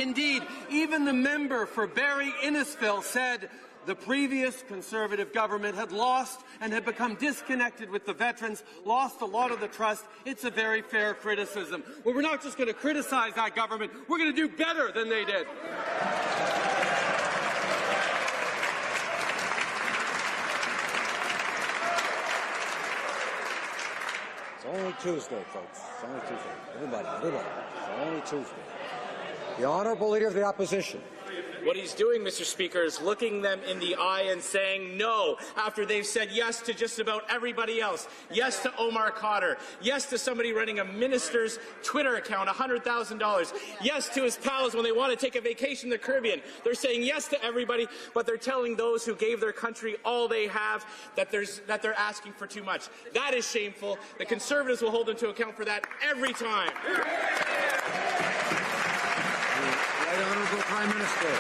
Indeed, even the member for Barrie Innisfil said the previous Conservative government had lost and had become disconnected with the veterans, lost a lot of the trust. It's a very fair criticism. Well, we're not just going to criticize that government, we're going to do better than they did. It's only Tuesday, folks. It's only Tuesday. Everybody. It's only Tuesday. The Honourable Leader of the Opposition. What he's doing, Mr. Speaker, is looking them in the eye and saying no after they've said yes to just about everybody else. Yes to Omar Khadr. Yes to somebody running a minister's Twitter account, $100,000. Yes to his pals when they want to take a vacation in the Caribbean. They're saying yes to everybody, but they're telling those who gave their country all they have that they're asking for too much. That is shameful. The Conservatives will hold them to account for that every time. Right Honourable Prime Minister.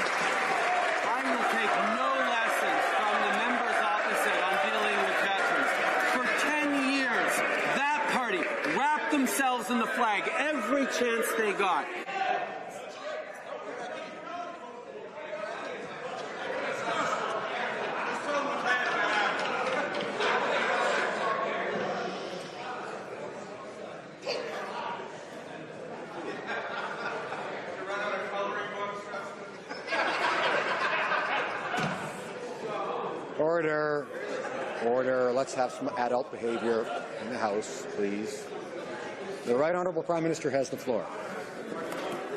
I will take no lessons from the members opposite on dealing with veterans. For 10 years, that party wrapped themselves in the flag every chance they got. Order. Order. Let's have some adult behaviour in the House, please. The Right Honourable Prime Minister has the floor.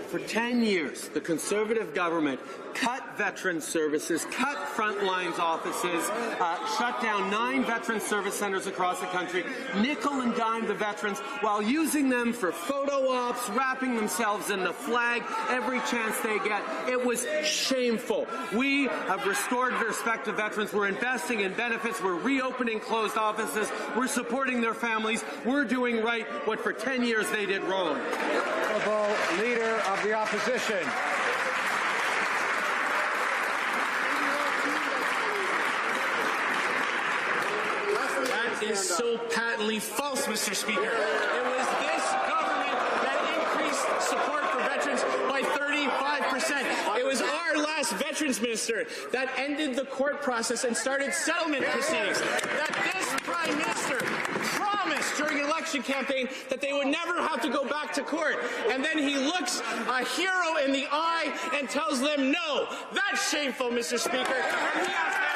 For 10 years, the Conservative government cut veterans services, cut frontlines offices, shut down 9 veteran service centres across the country, nickel and dime the veterans while using them for photo ops, wrapping themselves in the flag every chance they get. It was shameful. We have restored respect to veterans. We're investing in benefits. We're reopening closed offices. We're supporting their families. We're doing right what for 10 years they did wrong. Honourable Leader of the Opposition. That is so patently false, Mr. Speaker. It was this government that increased support for veterans by 35%. It was our last veterans minister that ended the court process and started settlement proceedings. That this Prime Minister promised during an election campaign that they would never have to go back to court. And then he looks a hero in the eye and tells them no. That's shameful, Mr. Speaker. And we ask that.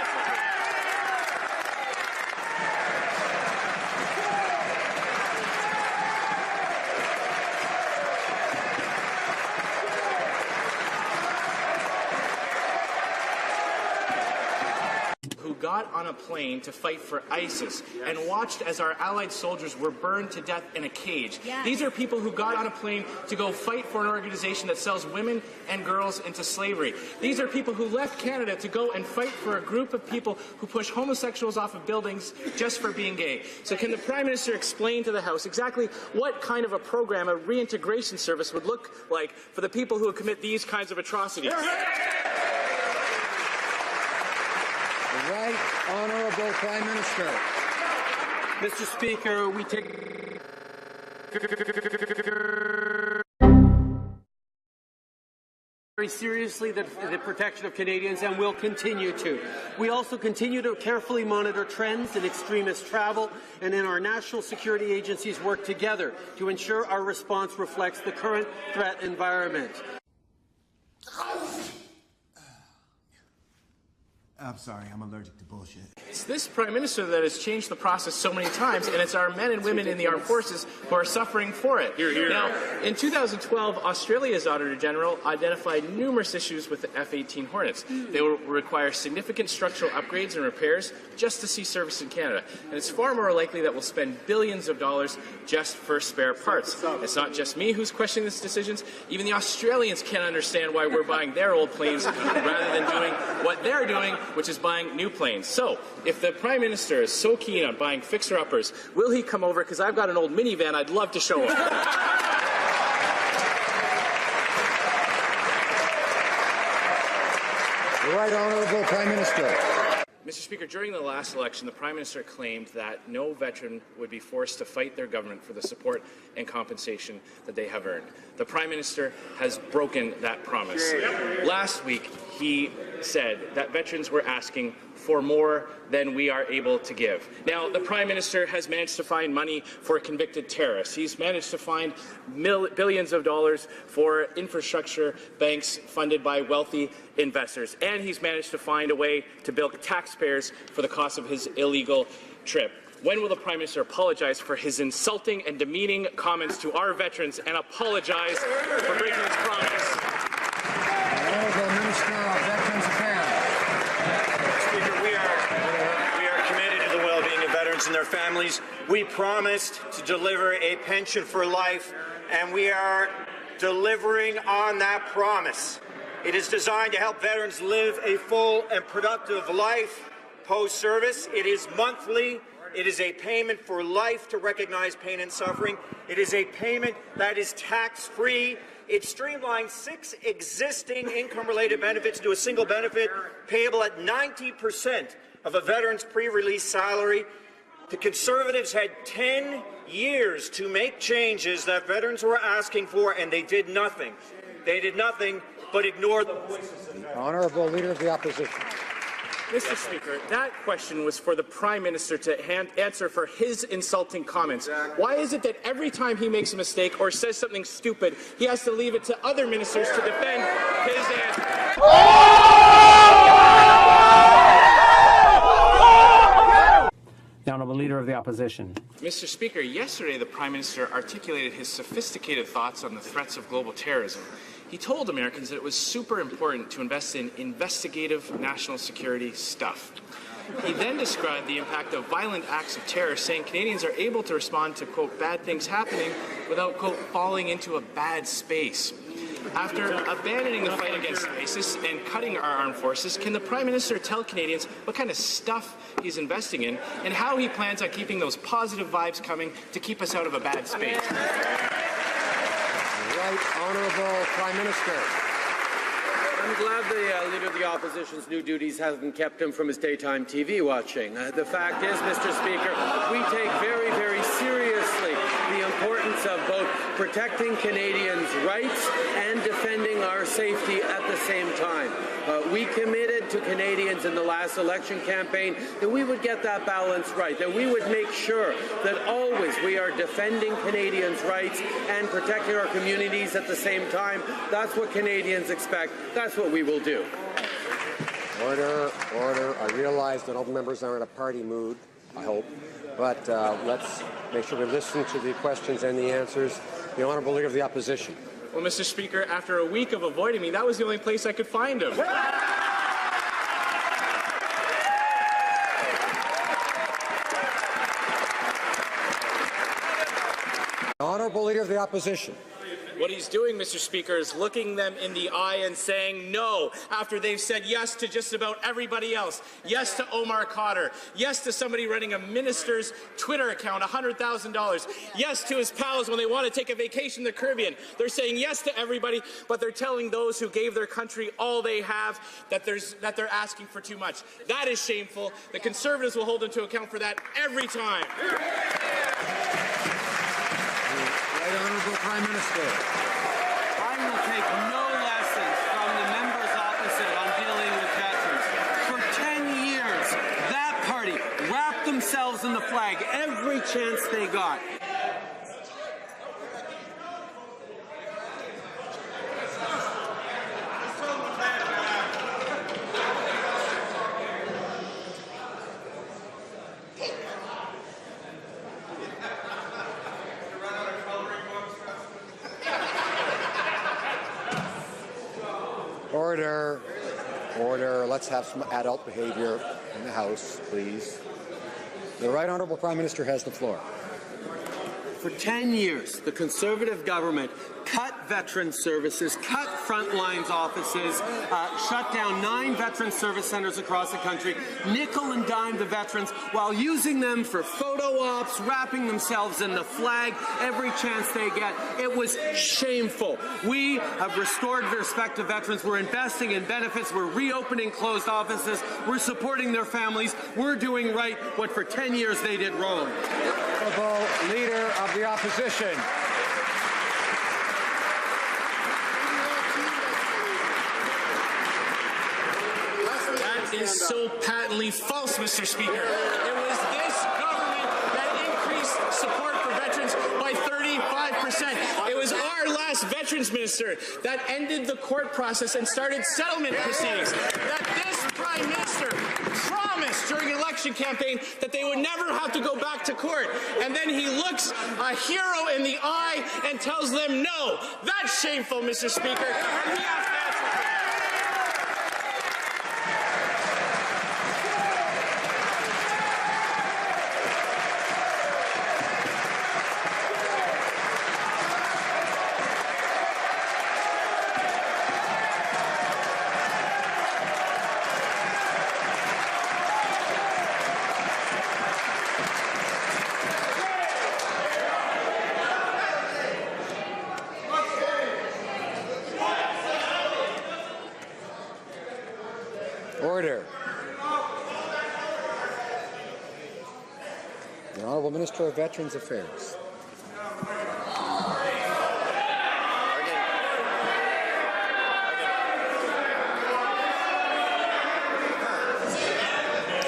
Got on a plane to fight for ISIS and watched as our allied soldiers were burned to death in a cage. Yes. These are people who got on a plane to go fight for an organization that sells women and girls into slavery. These are people who left Canada to go and fight for a group of people who push homosexuals off of buildings just for being gay. So can the Prime Minister explain to the House exactly what kind of a program, a reintegration service would look like for the people who commit these kinds of atrocities? Right Honourable Prime Minister. Mr. Speaker, we take very seriously the protection of Canadians and will continue to. We also continue to carefully monitor trends in extremist travel and in our national security agencies work together to ensure our response reflects the current threat environment. I'm sorry, I'm allergic to bullshit. It's this Prime Minister that has changed the process so many times, and it's our men and women in the armed forces who are suffering for it. Hear, hear. Now, in 2012, Australia's Auditor General identified numerous issues with the F-18 Hornets. They will require significant structural upgrades and repairs just to see service in Canada. And it's far more likely that we'll spend billions of dollars just for spare parts. It's not just me who's questioning these decisions. Even the Australians can't understand why we're buying their old planes rather than doing what they're doing, which is buying new planes. So, if the Prime Minister is so keen on buying fixer-uppers, will he come over? Because I've got an old minivan I'd love to show him. The Right Honourable Prime Minister. Mr. Speaker, during the last election, the Prime Minister claimed that no veteran would be forced to fight their government for the support and compensation that they have earned. The Prime Minister has broken that promise. Last week, he said that veterans were asking for more than we are able to give. Now, the Prime Minister has managed to find money for convicted terrorists. He's managed to find billions of dollars for infrastructure banks funded by wealthy investors. And he's managed to find a way to bill taxpayers for the cost of his illegal trip. When will the Prime Minister apologize for his insulting and demeaning comments to our veterans and apologize for breaking his promise? Honourable Minister of Veterans Affairs. Speaker, we are committed to the well-being of veterans and their families. We promised to deliver a pension for life, and we are delivering on that promise. It is designed to help veterans live a full and productive life post-service. It is monthly. It is a payment for life to recognize pain and suffering. It is a payment that is tax-free. It streamlines 6 existing income-related benefits to a single benefit payable at 90% of a veteran's pre-release salary. The Conservatives had 10 years to make changes that veterans were asking for, and they did nothing. They did nothing but ignore the voices of veterans. Honourable Leader of the Opposition. Mr. Speaker, that question was for the Prime Minister to answer for his insulting comments. Why is it that every time he makes a mistake or says something stupid, he has to leave it to other ministers to defend his answer? The Honourable Leader of the Opposition. Mr. Speaker, yesterday the Prime Minister articulated his sophisticated thoughts on the threats of global terrorism. He told Americans that it was super important to invest in investigative national security stuff. He then described the impact of violent acts of terror, saying Canadians are able to respond to, quote, bad things happening without, quote, falling into a bad space. After abandoning the fight against ISIS and cutting our armed forces, can the Prime Minister tell Canadians what kind of stuff he's investing in and how he plans on keeping those positive vibes coming to keep us out of a bad space? Right Honourable Prime Minister. I'm glad the Leader of the Opposition's new duties haven't kept him from his daytime TV watching. The fact is, Mr. Speaker, we take very, very seriously the importance of both protecting Canadians' rights and defending our safety at the same time. We committed to Canadians in the last election campaign that we would get that balance right, that we would make sure that always we are defending Canadians' rights and protecting our communities at the same time. That's what Canadians expect. That's what we will do. Order, order. I realize that all the members are in a party mood, I hope, but let's make sure we listen to the questions and the answers. The Honourable Leader of the Opposition. Well, Mr. Speaker, after a week of avoiding me, that was the only place I could find him. Honourable Leader of the Opposition. What he's doing, Mr. Speaker, is looking them in the eye and saying no after they've said yes to just about everybody else. Yes to Omar Khadr. Yes to somebody running a minister's Twitter account, $100,000. Yes to his pals when they want to take a vacation in the Caribbean. They're saying yes to everybody, but they're telling those who gave their country all they have that they're asking for too much. That is shameful. The Conservatives will hold them to account for that every time. Right Honourable Prime Minister. I will take no lessons from the members opposite on dealing with veterans. For 10 years, that party wrapped themselves in the flag every chance they got. Order. Order. Let's have some adult behaviour in the House, please. The Right Honourable Prime Minister has the floor. For 10 years, the Conservative government cut veteran services, cut front lines offices, shut down 9 veteran service centers across the country, nickel and dime the veterans while using them for photo ops, wrapping themselves in the flag every chance they get. It was shameful. We have restored respect to veterans. We're investing in benefits. We're reopening closed offices. We're supporting their families. We're doing right what for 10 years they did wrong. Honourable Leader of the Opposition. That is so patently false, Mr. Speaker. It was this government that increased support for veterans by 35%. It was our last veterans minister that ended the court process and started settlement proceedings. That this Prime Minister promised during an election campaign that they would never have to go back to court. And then he looks a hero in the eye and tells them no. That's shameful, Mr. Speaker. And we have to answer for that. Order. The Honourable Minister of Veterans Affairs.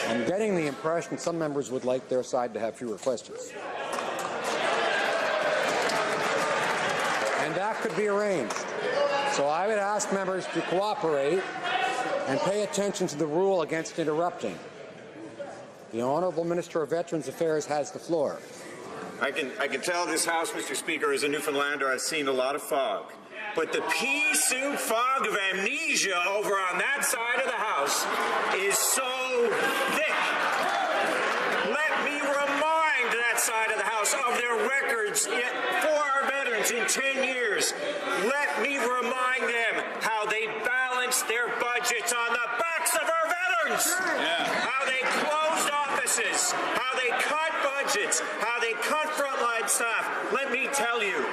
I'm getting the impression some members would like their side to have fewer questions. And that could be arranged. So I would ask members to cooperate and pay attention to the rule against interrupting. The Honourable Minister of Veterans Affairs has the floor. I can tell this House, Mr. Speaker, as a Newfoundlander, I've seen a lot of fog. But the pea-soup fog of amnesia over on that side of the House is so thick. Let me remind that side of the House of their records for our veterans in 10 years. Let me remind them how they balanced their budgets on the backs of our veterans. How they closed offices, how they cut budgets, how they cut frontline staff. Let me tell you,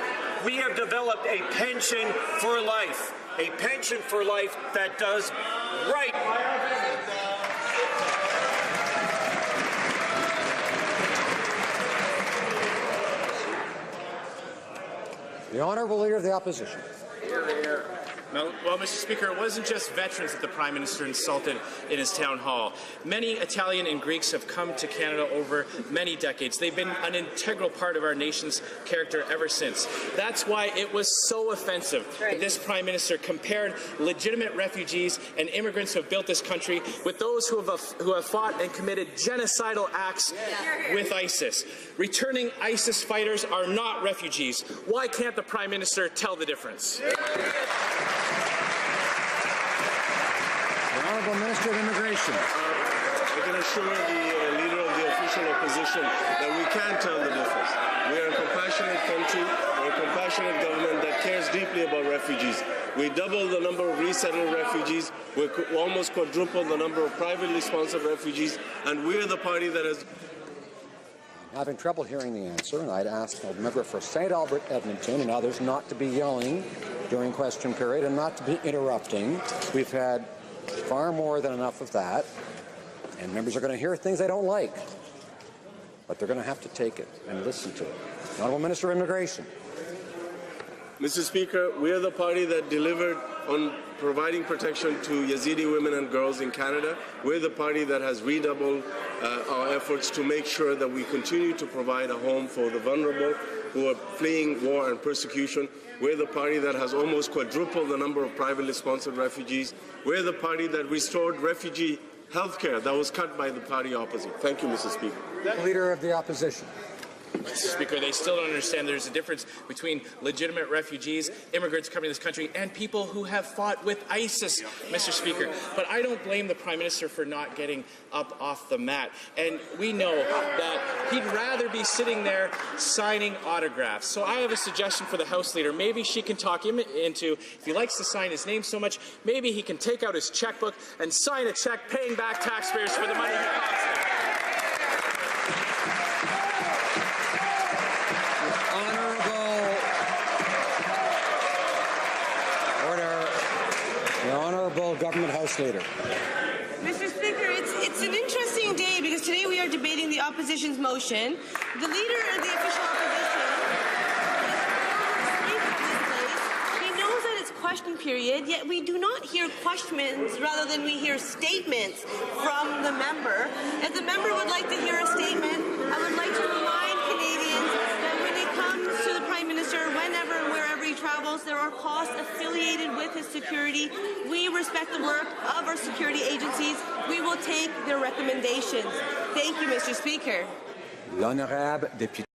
we have developed a pension for life that does right by our veterans. The Honourable Leader of the Opposition. Well, Mr. Speaker, it wasn't just veterans that the Prime Minister insulted in his town hall. Many Italian and Greeks have come to Canada over many decades. They've been an integral part of our nation's character ever since. That's why it was so offensive that this Prime Minister compared legitimate refugees and immigrants who have built this country with those who have fought and committed genocidal acts with ISIS. Returning ISIS fighters are not refugees. Why can't the Prime Minister tell the difference? The Honourable Minister of Immigration. I can assure the Leader of the official opposition that we can tell the difference. We are a compassionate country, we're a compassionate government that cares deeply about refugees. We doubled the number of resettled refugees, we almost quadrupled the number of privately sponsored refugees, and we're the party that has... I'm having trouble hearing the answer, and I'd ask the member for St. Albert, Edmonton, and others not to be yelling during question period and not to be interrupting. We've had far more than enough of that, and members are going to hear things they don't like, but they're going to have to take it and listen to it. The Honourable Minister of Immigration. Mr. Speaker, we are the party that delivered on providing protection to Yazidi women and girls in Canada. We're the party that has redoubled our efforts to make sure that we continue to provide a home for the vulnerable who are fleeing war and persecution. We're the party that has almost quadrupled the number of privately sponsored refugees. We're the party that restored refugee health care that was cut by the party opposite. Thank you, Mr. Speaker. Leader of the Opposition. Mr. Speaker, they still don't understand there's a difference between legitimate refugees, immigrants coming to this country, and people who have fought with ISIS, Mr. Speaker. But I don't blame the Prime Minister for not getting up off the mat. And we know that he'd rather be sitting there signing autographs. So I have a suggestion for the House Leader. Maybe she can talk him into, if he likes to sign his name so much, maybe he can take out his checkbook and sign a check paying back taxpayers for the money he cost them. The Honourable Government House Leader. Mr. Speaker, it's an interesting day because today we are debating the opposition's motion. The leader of the official opposition he knows that it's question period, yet we do not hear questions rather than we hear statements from the member. If the member would like to hear a statement, I would like to remind Canadians that when it comes to the Prime Minister, whenever and wherever he travels, there are costs affiliated with his security. We respect the work of our security agencies. We will take their recommendations. Thank you, Mr. Speaker. L'honorable député.